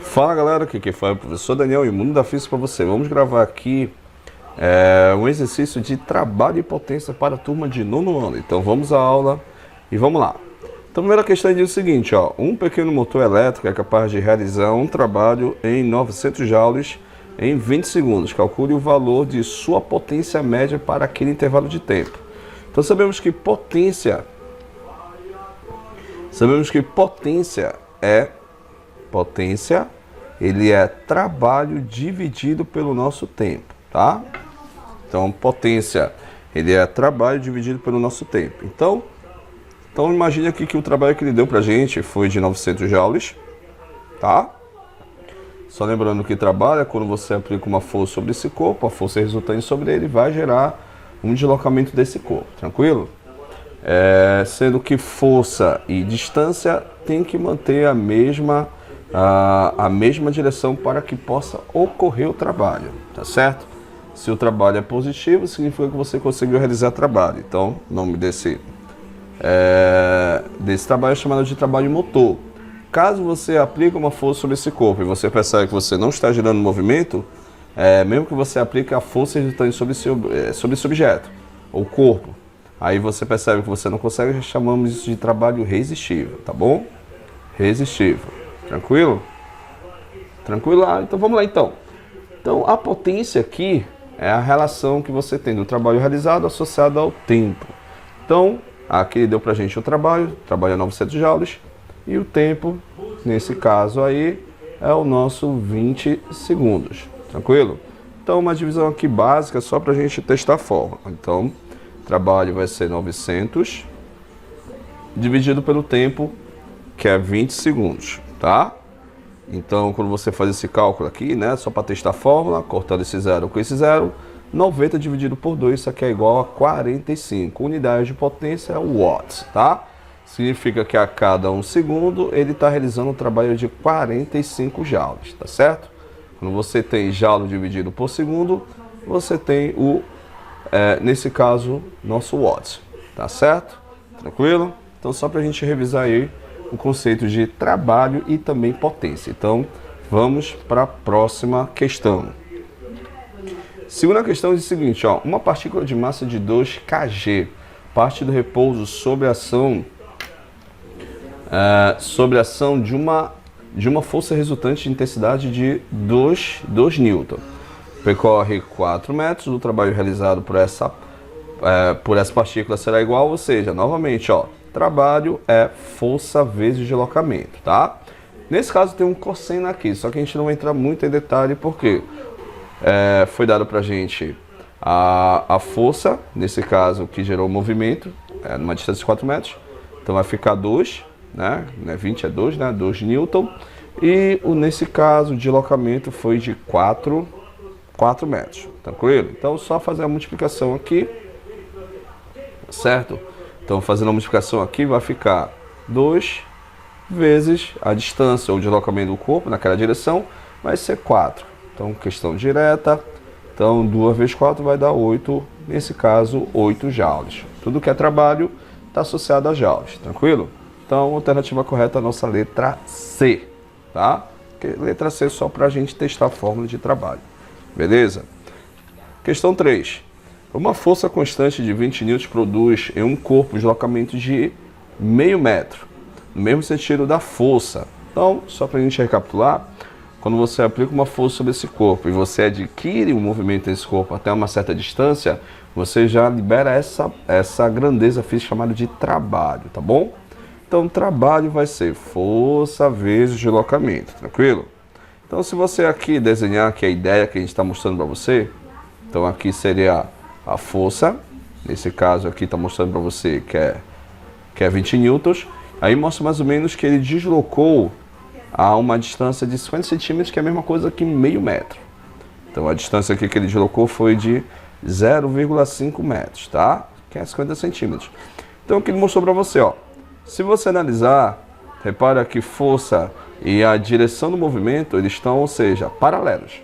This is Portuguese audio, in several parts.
Fala galera, aqui quem fala é o professor Daniel e o Mundo da Física para você. Vamos gravar aqui um exercício de trabalho e potência para a turma de nono ano. Então vamos à aula e vamos lá. Então a primeira questão diz o seguinte, ó, um pequeno motor elétrico é capaz de realizar um trabalho em 900 joules em 20 segundos. Calcule o valor de sua potência média para aquele intervalo de tempo. Então sabemos que potência ele é trabalho dividido pelo nosso tempo, tá? Então, potência, ele é trabalho dividido pelo nosso tempo. Então imagine aqui que o trabalho que ele deu pra gente foi de 900 joules, tá? Só lembrando que trabalho é quando você aplica uma força sobre esse corpo, a força resultante sobre ele vai gerar um deslocamento desse corpo, tranquilo? Sendo que força e distância tem que manter a mesma direção para que possa ocorrer o trabalho, tá certo? Se o trabalho é positivo, significa que você conseguiu realizar trabalho. Então, o nome desse trabalho é chamado de trabalho motor. Caso você aplique uma força sobre esse corpo e você percebe que você não está gerando movimento, mesmo que você aplique a força resultante sobre esse objeto, ou corpo, aí você percebe que você não consegue, chamamos isso de trabalho resistível, tá bom? Resistível. Tranquilo? Tranquilo? Então vamos lá então. Então a potência aqui é a relação que você tem do trabalho realizado associado ao tempo. Então aqui deu pra gente o trabalho a 900 joules e o tempo, nesse caso aí, é o nosso 20 segundos. Tranquilo? Então uma divisão aqui básica só pra gente testar a fórmula. Então trabalho vai ser 900 dividido pelo tempo, que é 20 segundos. Tá? Então, quando você faz esse cálculo aqui, né, só para testar a fórmula, cortando esse zero com esse zero, 90 dividido por 2, isso aqui é igual a 45. Unidade de potência é o watts, tá? Significa que a cada 1 segundo ele está realizando um trabalho de 45 joules, tá certo? Quando você tem joule dividido por segundo, você tem nesse caso, nosso watts, tá certo? Tranquilo? Então, só para a gente revisar aí o conceito de trabalho e também potência. Então, vamos para a próxima questão. Segunda questão diz o seguinte, ó, uma partícula de massa de 2 kg parte do repouso sobre a ação de uma força resultante de intensidade de 2 newton. Percorre 4 metros, o trabalho realizado por essa partícula será igual, ou seja, novamente, ó, trabalho é força vezes deslocamento, tá? Nesse caso tem um cosseno aqui, só que a gente não vai entrar muito em detalhe porque foi dado pra gente a força, nesse caso que gerou o movimento, numa distância de 4 metros, então vai ficar 2, né? 20 é 2, né? 2 newton, e nesse caso o deslocamento foi de 4 metros, tranquilo? Então só fazer a multiplicação aqui, certo? Então, fazendo a multiplicação aqui, vai ficar 2 vezes a distância ou o deslocamento do corpo naquela direção, vai ser 4. Então, questão direta. Então, 2 vezes 4 vai dar 8, nesse caso, 8 joules. Tudo que é trabalho está associado a joules, tranquilo? Então, a alternativa correta é a nossa letra C, tá? Letra C só para a gente testar a fórmula de trabalho, beleza? Questão 3. Uma força constante de 20 newtons produz em um corpo um deslocamento de meio metro, no mesmo sentido da força. Então, só para a gente recapitular, quando você aplica uma força sobre esse corpo e você adquire um movimento desse corpo até uma certa distância, você já libera essa grandeza física chamada de trabalho, tá bom? Então, trabalho vai ser força vezes deslocamento, tranquilo? Então, se você aqui desenhar aqui a ideia que a gente está mostrando para você, então aqui seria a força, nesse caso aqui está mostrando para você que é 20 newtons, aí mostra mais ou menos que ele deslocou a uma distância de 50 centímetros, que é a mesma coisa que meio metro. Então a distância aqui que ele deslocou foi de 0,5 metros, tá? Que é 50 centímetros. Então o que ele mostrou para você, ó, se você analisar, repara que força e a direção do movimento, eles estão, ou seja, paralelos.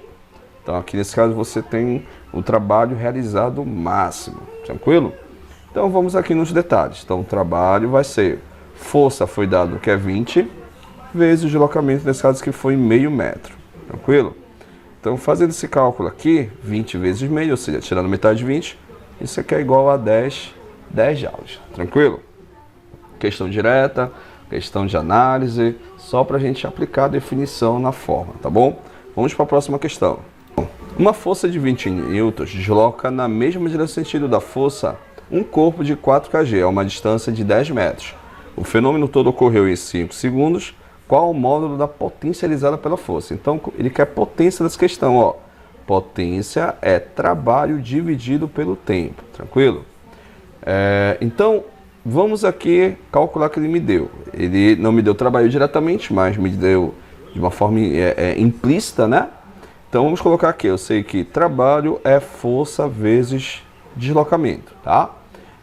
Então aqui nesse caso você tem o trabalho realizado máximo, tranquilo? Então vamos aqui nos detalhes. Então o trabalho vai ser, força foi dado que é 20, vezes o deslocamento, nesse caso que foi meio metro. Tranquilo? Então, fazendo esse cálculo aqui, 20 vezes meio, ou seja, tirando metade de 20, isso aqui é igual a 10 joules. Tranquilo? Questão direta, questão de análise, só para a gente aplicar a definição na forma, tá bom? Vamos para a próxima questão. Uma força de 20 newtons desloca na mesma direção sentido da força um corpo de 4 kg a uma distância de 10 metros. O fenômeno todo ocorreu em 5 segundos. Qual o módulo da potência realizada pela força? Então, ele quer potência dessa questão, ó. Potência é trabalho dividido pelo tempo, tranquilo? Então, vamos aqui calcular o que ele me deu. Ele não me deu trabalho diretamente, mas me deu de uma forma implícita, né? Então, vamos colocar aqui. Eu sei que trabalho é força vezes deslocamento, tá?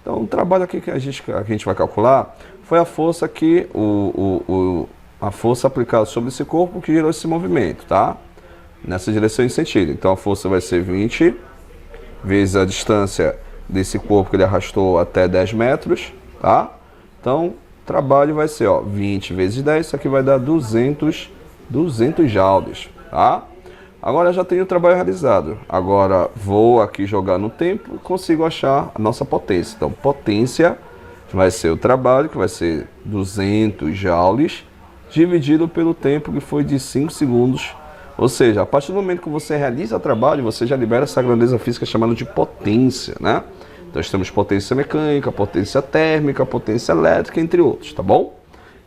Então, o trabalho aqui que a gente vai calcular foi a força que a força aplicada sobre esse corpo que gerou esse movimento, tá? Nessa direção e sentido. Então a força vai ser 20 vezes a distância desse corpo que ele arrastou até 10 metros, tá? Então o trabalho vai ser, ó, 20 vezes 10, isso aqui vai dar 200 joules, tá? Agora já tenho o trabalho realizado. Agora vou aqui jogar no tempo e consigo achar a nossa potência. Então potência vai ser o trabalho, que vai ser 200 joules, dividido pelo tempo que foi de 5 segundos. Ou seja, a partir do momento que você realiza o trabalho, você já libera essa grandeza física chamada de potência, né? Então nós temos potência mecânica, potência térmica, potência elétrica, entre outros, tá bom?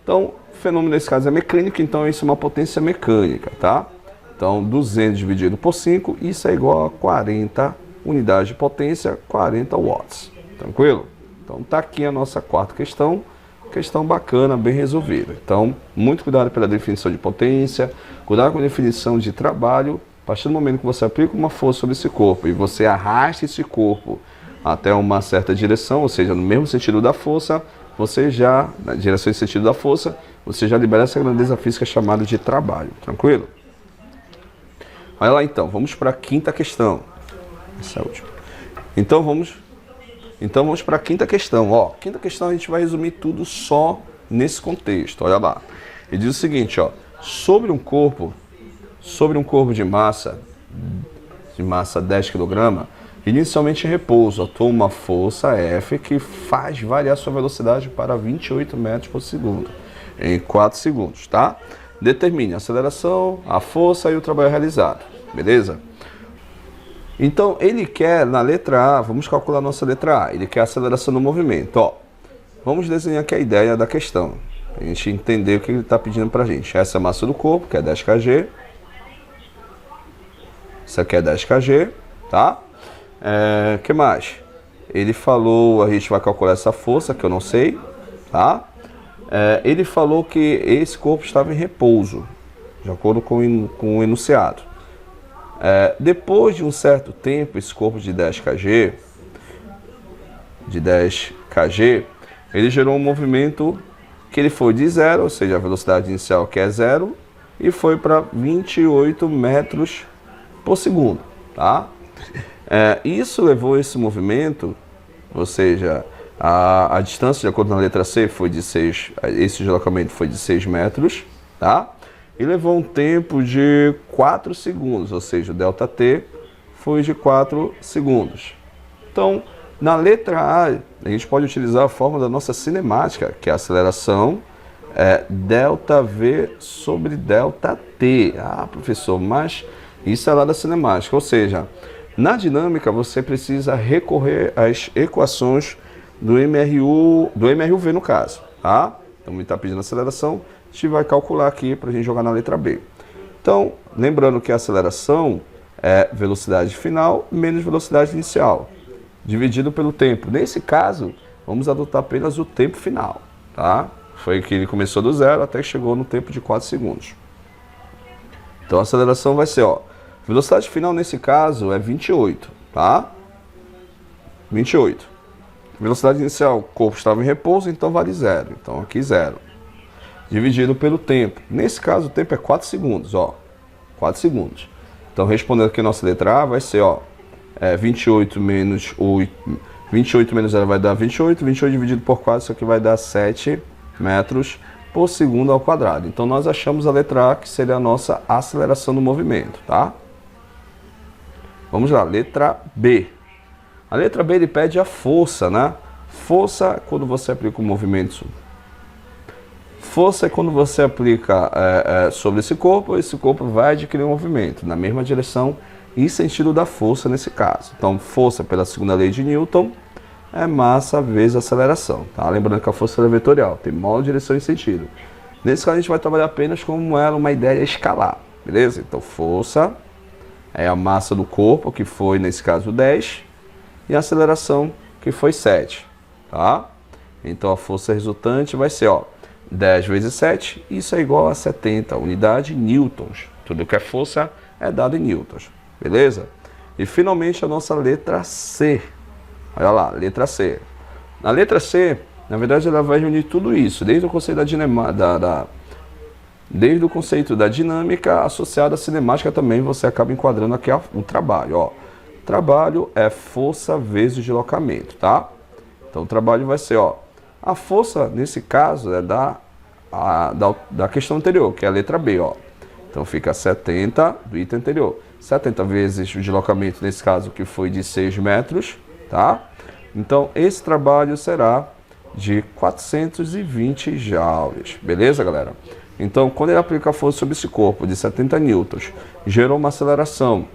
Então, o fenômeno nesse caso é mecânico, então isso é uma potência mecânica, tá? Então, 200 dividido por 5, isso é igual a 40 unidades de potência, 40 watts. Tranquilo? Então, tá aqui a nossa quarta questão. Questão bacana, bem resolvida. Então, muito cuidado pela definição de potência, cuidado com a definição de trabalho. A partir do momento que você aplica uma força sobre esse corpo e você arrasta esse corpo até uma certa direção, ou seja, no mesmo sentido da força, você já, na direção e sentido da força, você já libera essa grandeza física chamada de trabalho. Tranquilo? Olha lá então, vamos para a quinta questão. Essa é a última. Então vamos para a quinta questão. Ó, quinta questão a gente vai resumir tudo só nesse contexto. Olha lá. Ele diz o seguinte, ó, sobre um corpo de massa 10 kg, inicialmente em repouso, atua uma força F que faz variar sua velocidade para 28 metros por segundo em 4 segundos, tá? Determine a aceleração, a força e o trabalho realizado. Beleza? Então, ele quer, na letra A, vamos calcular a nossa letra A, ele quer a aceleração do movimento. Ó, vamos desenhar aqui a ideia da questão, a gente entender o que ele está pedindo para a gente. Essa é a massa do corpo, que é 10 kg. Isso aqui é 10 kg, tá? Que mais? Ele falou, a gente vai calcular essa força, que eu não sei, tá? Ele falou que esse corpo estava em repouso, de acordo com o enunciado. Depois de um certo tempo, esse corpo de 10 kg, ele gerou um movimento que ele foi de 0, ou seja, a velocidade inicial que é 0, e foi para 28 metros por segundo, tá? Isso levou esse movimento, ou seja, a distância, de acordo com a letra C, foi de 6, esse deslocamento foi de 6 metros, tá? E levou um tempo de 4 segundos, ou seja, o ΔT foi de 4 segundos. Então, na letra A, a gente pode utilizar a fórmula da nossa cinemática, que é a aceleração ΔV sobre ΔT. Ah, professor, mas isso é lá da cinemática, ou seja, na dinâmica você precisa recorrer às equações do MRUV no caso, tá? Então, ele está pedindo aceleração, a gente vai calcular aqui para a gente jogar na letra B. Então, lembrando que a aceleração é velocidade final menos velocidade inicial, dividido pelo tempo. Nesse caso, vamos adotar apenas o tempo final, tá? Foi que ele começou do 0 até que chegou no tempo de 4 segundos. Então, a aceleração vai ser, ó, velocidade final nesse caso é 28, tá? 28. Velocidade inicial, o corpo estava em repouso, então vale 0. Então, aqui 0. Dividido pelo tempo. Nesse caso, o tempo é 4 segundos, ó. 4 segundos. Então, respondendo aqui a nossa letra A, vai ser, ó, 28 menos 8. 28 menos 0 vai dar 28. 28 dividido por 4, isso aqui vai dar 7 metros por segundo ao quadrado. Então nós achamos a letra A, que seria a nossa aceleração do movimento, tá? Vamos lá, letra B. A letra B ele pede a força, né? Força quando você aplica o movimento. Força é quando você aplica sobre esse corpo vai adquirir um movimento na mesma direção e sentido da força nesse caso. Então, força pela segunda lei de Newton é massa vezes aceleração, tá? Lembrando que a força é vetorial, tem modo, direção e sentido. Nesse caso a gente vai trabalhar apenas como ela uma ideia escalar, beleza? Então, força é a massa do corpo, que foi nesse caso 10, e a aceleração, que foi 7, tá? Então, a força resultante vai ser, ó, 10 vezes 7, isso é igual a 70 unidade newtons. Tudo que é força é dado em newtons, beleza? E finalmente a nossa letra C. Olha lá, letra C. Na letra C, na verdade, ela vai reunir tudo isso, desde o conceito desde o conceito da dinâmica associada à cinemática também, você acaba enquadrando aqui o trabalho, ó. Trabalho é força vezes deslocamento, tá? Então o trabalho vai ser, ó, a força, nesse caso, é da questão anterior, que é a letra B, ó. Então fica 70 do item anterior. 70 vezes o deslocamento, nesse caso, que foi de 6 metros, tá? Então esse trabalho será de 420 joules. Beleza, galera? Então, quando ele aplica a força sobre esse corpo de 70 newtons, gerou uma aceleração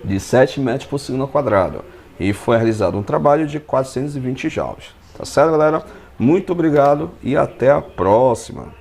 de 7 metros por segundo ao quadrado. E foi realizado um trabalho de 420 joules. Tá certo, galera? Muito obrigado e até a próxima.